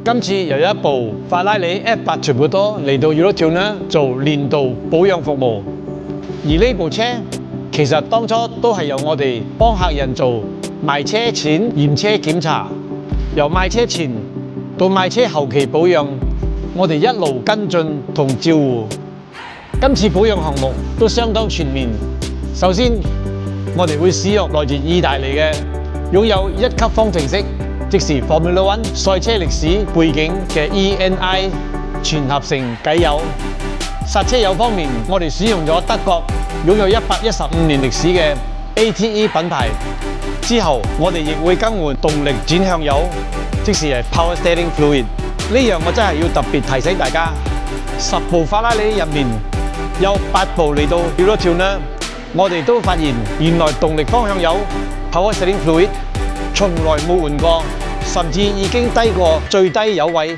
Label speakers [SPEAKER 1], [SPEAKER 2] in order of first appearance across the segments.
[SPEAKER 1] 今次又有一部法拉利 F8 Turbo 嚟到 Eurotuner 做年度保養服務，而呢部車其實當初都係由我哋幫客人做賣車前驗車檢查，由賣車前到賣車後期保養，我哋一路跟進同照顧。今次保養項目都相當全面。首先，我哋會使用來自意大利嘅擁有1級方程式，即是 Formula One 賽車歷史背景嘅 ENI 全合成機油。剎車油方面，我哋使用咗德國擁有115年歷史嘅 ATE 品牌。之後，我哋亦會更換動力轉向油，即是Power Steering Fluid。呢樣我真係要特別提醒大家，10部法拉利入面有8部嚟到 Eurotuner， 我哋都發現原來動力方向油 Power Steering Fluid 從來冇換過，甚至已經低過最低油位。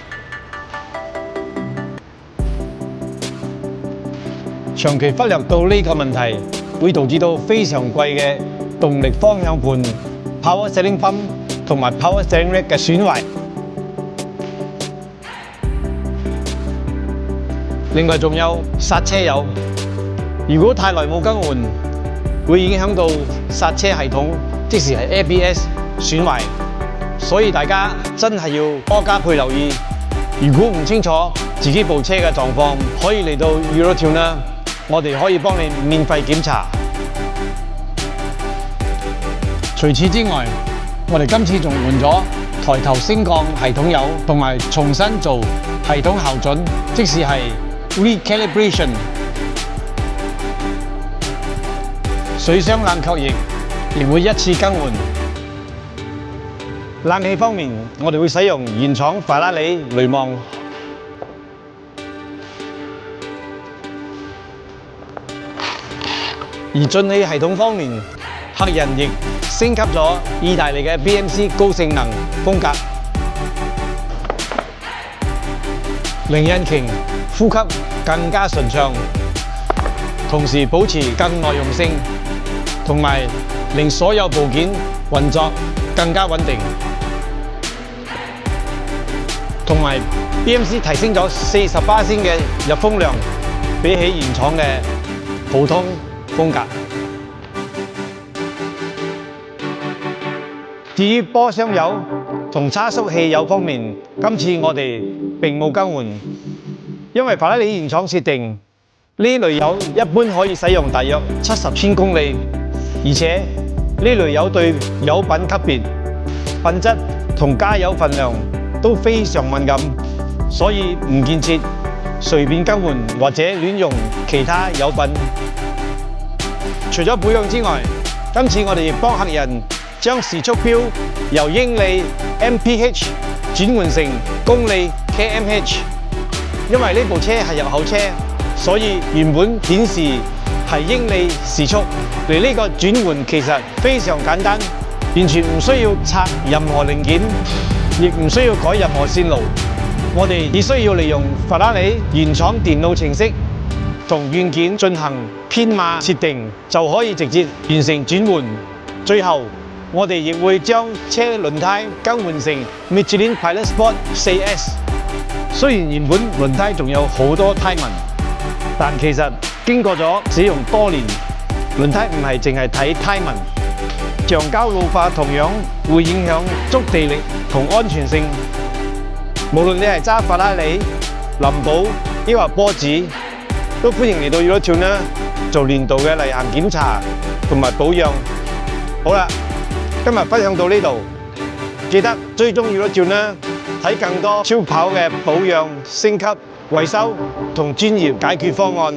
[SPEAKER 1] 長期忽略到呢個問題，會導致到非常貴嘅動力方向盤 Power Steering Pump 同埋 Power Steering Rack 嘅損壞。另外仲有剎車油，如果太耐冇更換，會影響到剎車系統，即是係 ABS 損壞。所以大家真係要多加倍留意。如果唔清楚自己部車嘅狀況，可以嚟到 Eurotuner， 我哋可以幫你免費檢查。除此之外，我哋今次仲換咗抬頭升降系統油，同埋重新做系統校準，即是係 recalibration。水箱冷卻液亦會一次更換。冷氣方面，我哋會使用原廠法拉利雷望。而進氣系統方面，客人亦升級咗意大利嘅 BMC 高性能風格，令引擎呼吸更加順暢，同時保持更耐用性，同埋令所有部件運作更加穩定。同埋 BMC 提升咗40%嘅入風量，比起原廠嘅普通風格。至於波箱油同差速器油方面，今次我哋並冇更換，因為法拉利原廠設定呢類油一般可以使用大約70千公里，而且呢類油對油品級別、品質同加油分量都非常敏感，所以唔建議隨便更換或者亂用其他油品。除咗保養之外，今次我哋亦幫客人將時速表由英里 mph 轉換成公里 kmh。因為呢部車係入口車，所以原本顯示係英里時速，而呢個轉換其實非常簡單，完全唔需要拆任何零件，亦唔需要改任何線路。我哋只需要利用法拉利原廠電腦程式同軟件進行編碼設定，就可以直接完成轉換。最後，我哋亦會將車輪胎更換成 Michelin Pilot Sport 4S。雖然原本輪胎仲有好多胎紋，但其實經過咗使用多年，輪胎唔係淨係睇胎紋，橡膠老化同樣會影響觸地力同安全性。無論你係揸法拉利、林寶抑或波子，都歡迎嚟到 Eurotuner做年度嘅例行檢查同埋保養。好啦，今日分享到呢度，記得追蹤 Eurotuner，睇更多超跑嘅保養、升級、維修同專業解決方案。